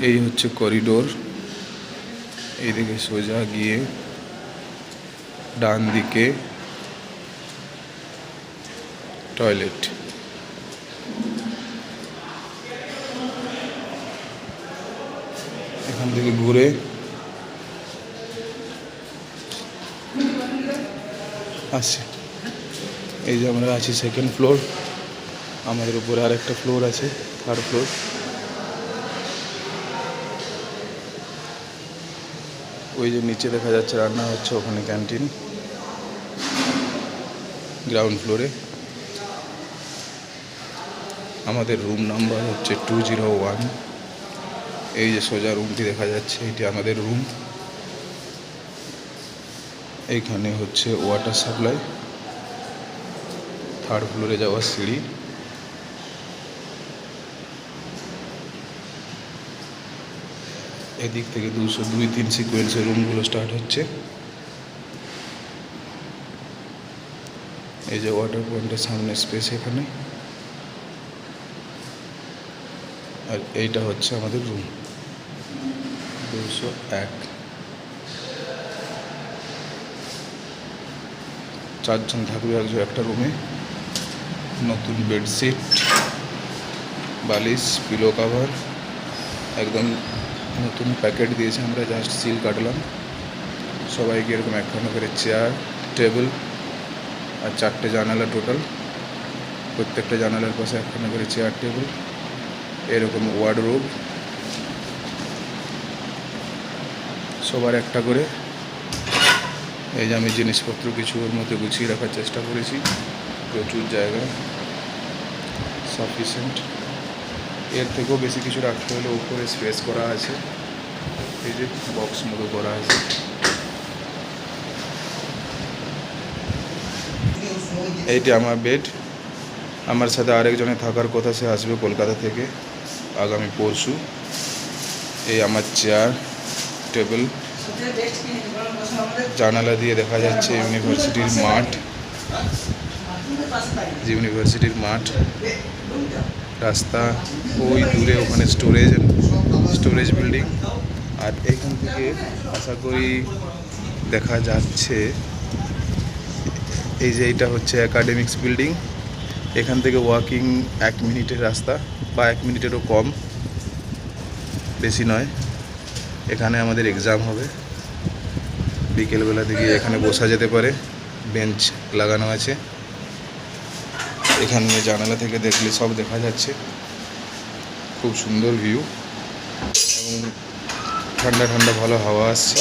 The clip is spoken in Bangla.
এই হচ্ছে করিডোর। এইদিকে সোজা গিয়ে ডান দিকে টয়লেট। এখান থেকে ঘুরে আসছে। এই যে আমরা আছি সেকেন্ড ফ্লোর, আমাদের উপরে আরেকটা ফ্লোর আছে, থার্ড ফ্লোর। ওই যে নিচে দেখা যাচ্ছে রান্না হচ্ছে, ওখানে ক্যান্টিন গ্রাউন্ড ফ্লোরে। আমাদের রুম নাম্বার হচ্ছে 201। এই যে সোজা রুমটি দেখা যাচ্ছে, এটি আমাদের রুম। এইখানে হচ্ছে ওয়াটার সাপ্লাই, থার্ড ফ্লোরে যাওয়ার সিঁড়ি। এদিক থেকে 202-3 সিকোয়েন্সের রুমগুলো স্টার্ট হচ্ছে। এই যে ওয়াটার পয়েন্টের সামনে স্পেস এখানে, আর এইটা হচ্ছে আমাদের রুম 201। 4 জন থাকবে একটা রুমে। নতুন বেডশিট, বালিশ, পিলো কাভার একদম নতুন প্যাকেট দিয়েছে, আমরা জাস্ট সিল কাটলাম। সবাইকে এরকম একখানা করে চেয়ার, টেবিল আর 4টে জানালা টোটাল। প্রত্যেকটা জানালার পাশে একখানা করে চেয়ার, টেবিল, এরকম ওয়ার্ডরোব সবার একটা করে। এই যে আমি জিনিসপত্র কিছু ওর মধ্যে গুছিয়ে রাখার চেষ্টা করেছি, প্রচুর জায়গা, সাফিসিয়েন্ট। এর থেকেও বেশি কিছু রাখতে হলে উপরে স্পেস করা আছে, এই যে বক্স মতো করা আছে। এইটি আমার বেড। আমার সাথে আরেকজনে থাকার কথা, সে আসবে কলকাতা থেকে আগামী পরশু। এই আমার চেয়ার, টেবিল। জানালা দিয়ে দেখা যাচ্ছে ইউনিভার্সিটির মাঠ, ইউনিভার্সিটির মাঠ, রাস্তা, ওই দূরে ওখানে স্টোরেজ বিল্ডিং। আর এখান থেকে আশা করি দেখা যাচ্ছে এই যে এইটা হচ্ছে একাডেমিক্স বিল্ডিং। এখান থেকে ওয়াকিং 1 মিনিটের রাস্তা, বা 1 মিনিটেরও কম, বেশি নয়। এখানে আমাদের এক্সাম হবে, বিকেলবেলা থেকে এখানে বসা যেতে পারে, বেঞ্চ লাগানো আছে। এখানে জানালা থেকে দেখলে সব দেখা যাচ্ছে, খুব সুন্দর ভিউ এবং ঠান্ডা ঠান্ডা ভালো হাওয়া আসছে।